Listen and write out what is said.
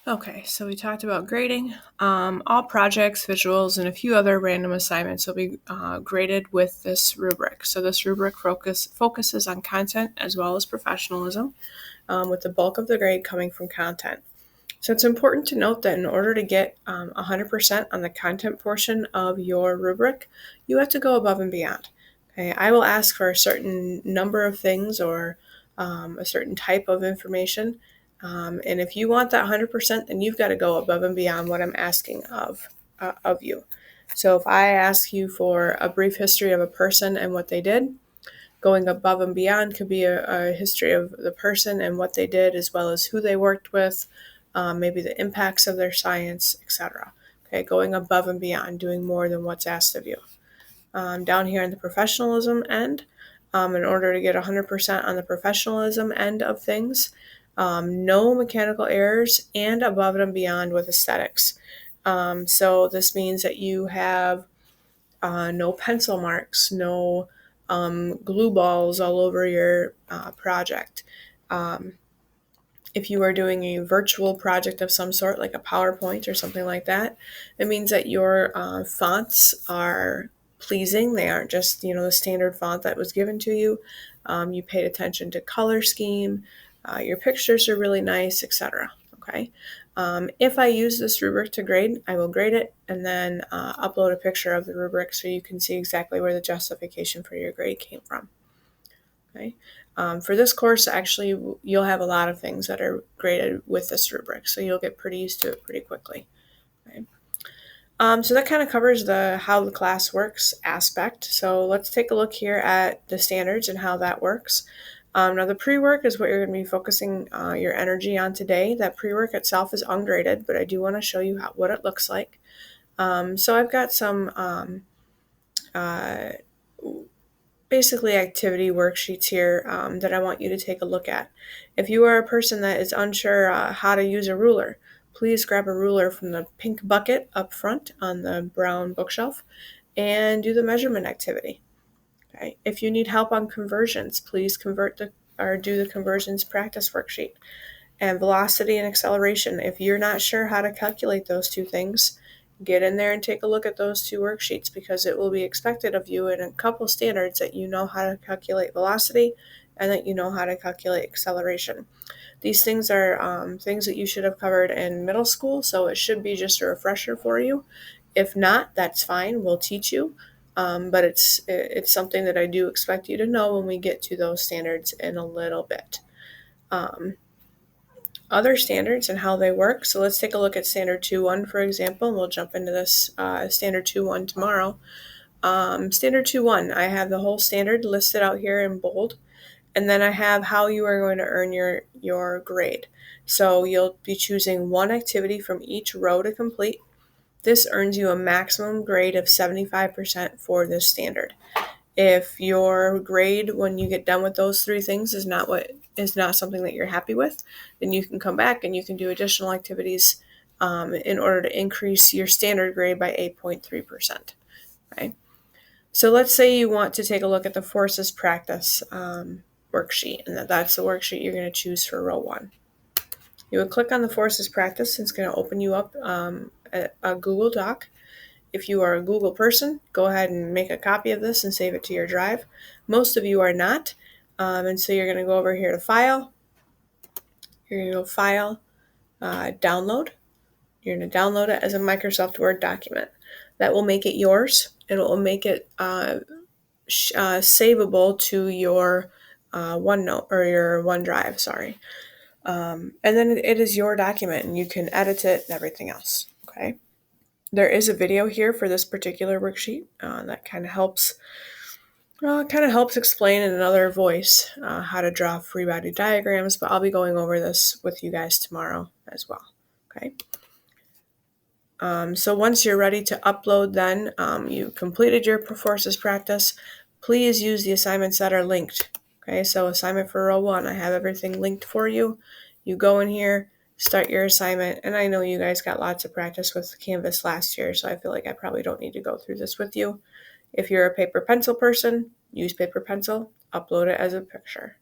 Okay, so we talked about grading. All projects, visuals, and a few other random assignments will be graded with this rubric. So this rubric focuses on content as well as professionalism, with the bulk of the grade coming from content. So it's important to note that in order to get 100% on the content portion of your rubric, you have to go above and beyond. Okay, I will ask for a certain number of things or a certain type of information. And if you want that 100%, then you've got to go above and beyond what I'm asking of you. So if I ask you for a brief history of a person and what they did, going above and beyond could be a history of the person and what they did, as well as who they worked with, maybe the impacts of their science, etc. Okay, going above and beyond, doing more than what's asked of you. Down here in the professionalism end, in order to get 100% on the professionalism end of things, no mechanical errors, and above and beyond with aesthetics. So this means that you have no pencil marks, no glue balls all over your project. If you are doing a virtual project of some sort, like a PowerPoint or something like that, it means that your fonts are pleasing. They aren't just, the standard font that was given to you. You paid attention to color scheme. Your pictures are really nice, etc. Okay. If I use this rubric to grade, I will grade it and then upload a picture of the rubric so you can see exactly where the justification for your grade came from. Okay. For this course, actually, you'll have a lot of things that are graded with this rubric, so you'll get pretty used to it pretty quickly. Okay. So that kind of covers the how the class works aspect. So let's take a look here at the standards and how that works. Now the pre-work is what you're going to be focusing your energy on today. That pre-work itself is ungraded, but I do want to show you what it looks like. So I've got some basically activity worksheets here that I want you to take a look at. If you are a person that is unsure how to use a ruler, please grab a ruler from the pink bucket up front on the brown bookshelf and do the measurement activity. Okay. If you need help on conversions, please do the conversions practice worksheet. And velocity and acceleration, if you're not sure how to calculate those two things, get in there and take a look at those two worksheets, because it will be expected of you in a couple standards that you know how to calculate velocity and that you know how to calculate acceleration. These things are things that you should have covered in middle school, so it should be just a refresher for you. If not, that's fine. We'll teach you. But it's something that I do expect you to know when we get to those standards in a little bit. Other standards and how they work. So let's take a look at Standard 2.1, for example, and we'll jump into this Standard 2.1 tomorrow. Standard 2.1, I have the whole standard listed out here in bold, and then I have how you are going to earn your grade. So you'll be choosing one activity from each row to complete. This earns you a maximum grade of 75% for this standard. If your grade when you get done with those three things is not something that you're happy with, then you can come back and you can do additional activities in order to increase your standard grade by 8.3%. Okay. So let's say you want to take a look at the forces practice worksheet, and that's the worksheet you're going to choose for row 1. You would click on the forces practice, and it's going to open you up a Google Doc. If you are a Google person, go ahead and make a copy of this and save it to your drive. Most of you are not, and so you're going to go over here to File. You're going to go File, Download. You're going to download it as a Microsoft Word document. That will make it yours, and it will make it savable to your OneNote or your OneDrive, sorry. And then it is your document, and you can edit it and everything else, okay? There is a video here for this particular worksheet that kind of helps explain in another voice how to draw free body diagrams, but I'll be going over this with you guys tomorrow as well. Okay. So once you're ready to upload, then you completed your forces practice. Please use the assignments that are linked. Okay, so assignment for row 1, I have everything linked for you. You go in here, start your assignment, and I know you guys got lots of practice with Canvas last year, so I feel like I probably don't need to go through this with you. If you're a paper pencil person, use paper pencil, upload it as a picture.